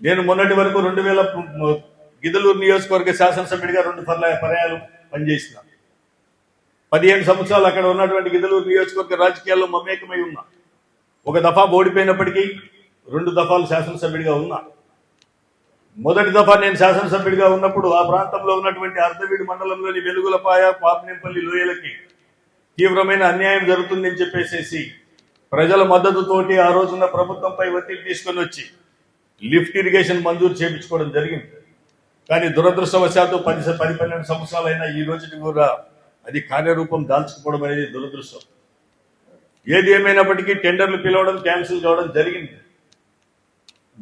నేను మొన్నటి వరకు 2000 గిద్దలూరు నియోజకవర్గ శాసనసభ్యుడిగా 2 పర్యాయాలు పనిచేసిన. 15 సంవత్సరాలు అక్కడ ఉన్నటువంటి గిద్దలూరు నియోజకవర్గ రాజకీయాల్లో మమేకమై ఉన్నా. ఒక దఫా ఓడిపోయినప్పటికీ 2 దఫాలు శాసనసభ్యుడిగా ఉన్నా. మొదటి దఫా నేను శాసనసభ్యుడిగా ఉన్నప్పుడు ఆ ప్రాంతంలో ఉన్నటువంటి అర్ధవీడు మండలంలోని వెలుగులపాయ, పాపనేపల్లి లోయలకి తీవ్రమైన అన్యాయం జరుగుతుందని చెప్పేసి ప్రజల మద్దతుతోటి ఆ రోజున ప్రభుత్వంపై ఒత్తిడి తీసుకొని వచ్చి లిఫ్ట్ ఇరిగేషన్ మంజూరు చేయించుకోవడం జరిగింది. కానీ దురదృష్టవశాత్తు 10-12 సంవత్సరాలైనా ఈ రోజుకి కూడా అది కార్యరూపం దాల్చుకోవడం అనేది దురదృష్టం. ఏది ఏమైనప్పటికీ టెండర్లు పిలవడం క్యాన్సిల్ కావడం జరిగింది.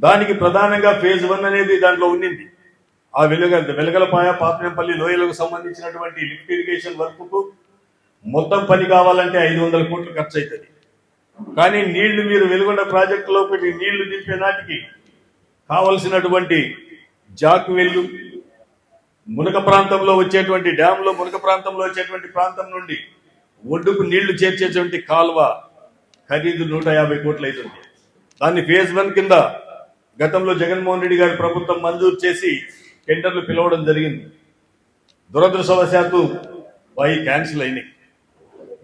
దానికి ప్రధానంగా ఫేజ్ 1 అనేది దాంట్లో ఉండింది. ఆ వెలగలపాయ, పాపనేపల్లి లోయలకు సంబంధించినటువంటి లిఫ్ట్ ఇరిగేషన్ వర్క్కు మొత్తం పని కావాలంటే 500 కోట్లు ఖర్చు అవుతుంది. కానీ నీళ్లు మీరు వెలుగొండ ప్రాజెక్టులో పెట్టి నీళ్లు దింపే నాటికి కావలసినటువంటి జాక్ వెళ్ళు, మునక ప్రాంతంలో వచ్చేటువంటి డ్యాంలో మునక ప్రాంతంలో వచ్చేటువంటి ప్రాంతం నుండి ఒడ్డుకు నీళ్లు చేర్చేటువంటి కాలువ ఖరీదు 150 కోట్లు అవుతుంది. దాన్ని ఫేజ్ 1 కింద గతంలో జగన్మోహన్ రెడ్డి గారి ప్రభుత్వం మంజూరు చేసి టెండర్లు పిలవడం జరిగింది. దురదృష్టవశాత్తు అవి క్యాన్సిల్ అయినాయి.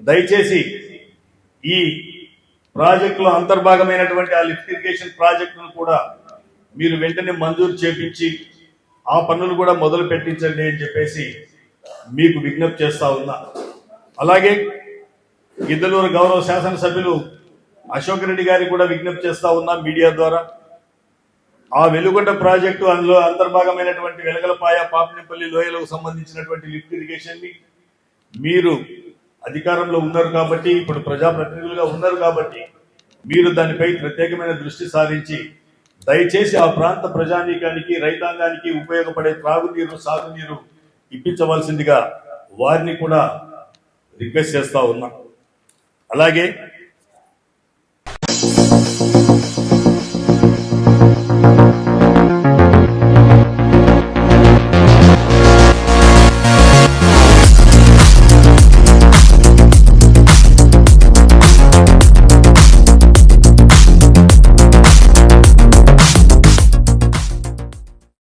దయచేసి ఈ ప్రాజెక్టులో అంతర్భాగమైనటువంటి ఆ లిఫ్ట్ ఇరిగేషన్ ప్రాజెక్టును కూడా మీరు వెంటనే మంజూరు చేపించి ఆ పనులు కూడా మొదలు పెట్టించండి అని చెప్పేసి మీకు విజ్ఞప్తి చేస్తా ఉన్నా. అలాగే గిద్దలూరు గౌరవ శాసనసభ్యులు అశోక్ రెడ్డి గారికి కూడా విజ్ఞప్తి చేస్తా ఉన్నా మీడియా ద్వారా. ఆ వెలుగొండ ప్రాజెక్టు అందులో అంతర్భాగమైనటువంటి వెలగలపాయ, పాపనేపల్లి లోయలకు సంబంధించినటువంటి లిఫ్ట్ ఇరిగేషన్ ని మీరు అధికారంలో ఉన్నారు కాబట్టి, ఇప్పుడు ప్రజాప్రతినిధులుగా ఉన్నారు కాబట్టి మీరు దానిపై ప్రత్యేకమైన దృష్టి సారించి దయచేసి ఆ ప్రాంత ప్రజానీకానికి, రైతాంగానికి ఉపయోగపడే త్రాగునీరు, సాగునీరు ఇప్పించవలసిందిగా వారిని కూడా రిక్వెస్ట్ చేస్తా ఉన్నా. అలాగే